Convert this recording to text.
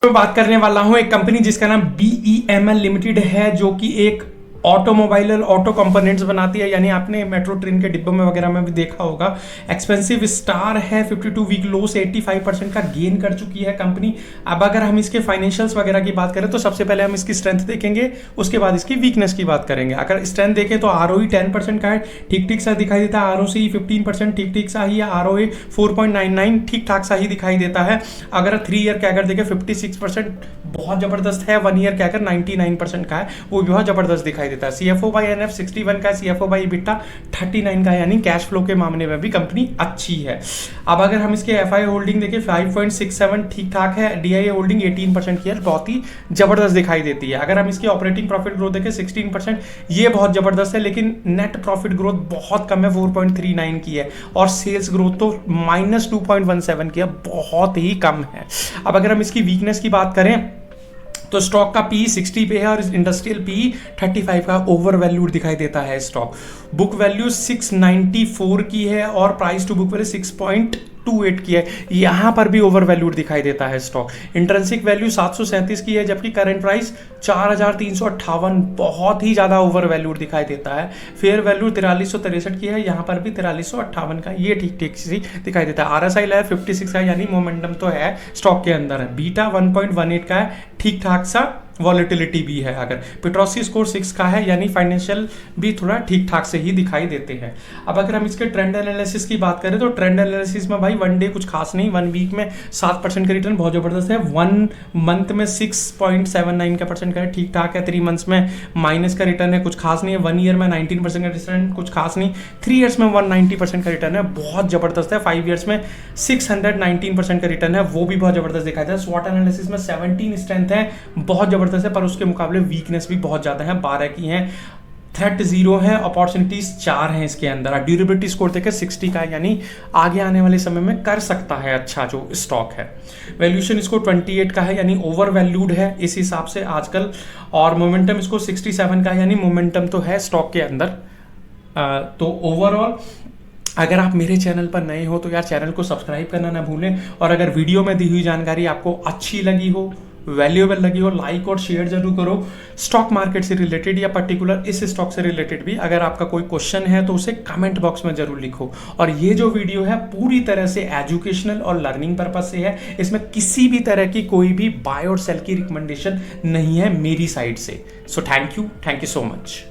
मैं बात करने वाला हूं एक कंपनी जिसका नाम BEML लिमिटेड है, जो कि एक ऑटोमोबाइल ऑटो कंपोनेंट्स बनाती है। यानी आपने मेट्रो ट्रेन के डिब्बों में वगैरह में भी देखा होगा। एक्सपेंसिव स्टार है, 52 वीक लो से 85% का गेन कर चुकी है कंपनी। अब अगर हम इसके फाइनेंशियल्स वगैरह की बात करें तो सबसे पहले हम इसकी स्ट्रेंथ देखेंगे, उसके बाद इसकी वीकनेस की बात करेंगे। अगर स्ट्रेंथ देखें तो ROE 10% का है, ठीक ठीक सा दिखाई देता है। ROCE 15% ठीक ठीक सा ही है। ROA 4.99 ठीक ठाक सा ही दिखाई देता है। अगर 3 ईयर कैगर देखें 56% बहुत जबरदस्त है। 1 ईयर कैगर 99% का है, वो भी बहुत जबरदस्त दिखाई देता है। CFO/NF 61 का है, CFO/EBITDA 39 का है, यानी कैश फ्लो के मामले में भी कंपनी अच्छी है। अब अगर हम इसके FI होल्डिंग देखें 5.67 ठीक ठाक है। DIA होल्डिंग 18% की है, बहुत ही जबरदस्त दिखाई देती है। अगर हम इसकी ऑपरेटिंग प्रॉफिट ग्रोथ देखें 16%, ये बहुत जबरदस्त है। लेकिन नेट प्रॉफिट ग्रोथ बहुत कम है, 4.39 की है। और सेल्स ग्रोथ तो -2.17 की है, बहुत ही कम है। अब अगर हम इसकी वीकनेस की बात करें तो स्टॉक का PE 60 पे है और इंडस्ट्रियल PE 35 का ओवर वैल्यूड दिखाई देता है स्टॉक। बुक वैल्यू 694 की है और प्राइस टू बुक वैल्यू 6.28 की है। यहां पर भी ओवर वैल्यूड दिखाई देता है स्टॉक। इंट्रिंसिक वैल्यू 737 की है, जबकि करंट प्राइस 4358, बहुत ही ज्यादा ओवर वैल्यूड दिखाई देता है। फेयर वैल्यू 4363 की है, यहां पर भी 4358 का, ये ठीक ठीक सी दिखाई देता है। RSI है 56 का, यानी मोमेंटम तो है स्टॉक के अंदर है। बीटा 1.18 का है, ठीक ठाक सा वॉलेटिलिटी भी है। अगर पेट्रोसी स्कोर 6 का है, यानी फाइनेंशियल भी थोड़ा ठीक ठाक से ही दिखाई देते हैं। अब अगर हम इसके ट्रेंड एनालिसिस की बात करें तो ट्रेंड एनालिसिस में भाई 1 डे कुछ खास नहीं, 1 वीक में 7% का रिटर्न बहुत जबरदस्त है। 1 मंथ में 6.79 का परसेंट का है, ठीक ठाक है। 3 मंथ्स में माइनस का रिटर्न है, कुछ खास नहीं है। 1 ईयर में 19% का रिटर्न, कुछ खास नहीं। 3 ईयर्स में 190% का रिटर्न है, बहुत जबरदस्त है। 5 ईयर्स में 619% का रिटर्न है, वो भी बहुत जबरदस्त दिखाई देता है। स्वॉट एनालिसिस में 17 स्ट्रेंथ है, बहुत जबरदस्त है, पर उसके मुकाबले वीकनेस भी बहुत ज्यादा है, 12 की है। थ्रेट 0 है, अपॉर्चुनिटीज 4 हैं इसके अंदर। ड्यूरेबिलिटी स्कोर देकर 60 का है, यानी आगे आने वाले समय में कर सकता है अच्छा जो स्टॉक है। वैल्यूएशन इसको 28 का है, यानी ओवर वैल्यूड है इस हिसाब से आजकल। और मोमेंटम इसको 67 का है, यानी मोमेंटम तो है स्टॉक के अंदर। तो ओवरऑल अगर आप मेरे चैनल पर नए हो तो यार चैनल को सब्सक्राइब करना ना भूलें। और अगर वीडियो में दी हुई जानकारी आपको अच्छी लगी हो, वैल्यूएबल लगी हो, लाइक और शेयर जरूर करो। स्टॉक मार्केट से रिलेटेड या पर्टिकुलर इस स्टॉक से रिलेटेड भी अगर आपका कोई क्वेश्चन है तो उसे कमेंट बॉक्स में जरूर लिखो। और ये जो वीडियो है पूरी तरह से एजुकेशनल और लर्निंग पर्पज से है, इसमें किसी भी तरह की कोई भी बाय और सेल की रिकमेंडेशन नहीं है मेरी साइड से। So thank you so much.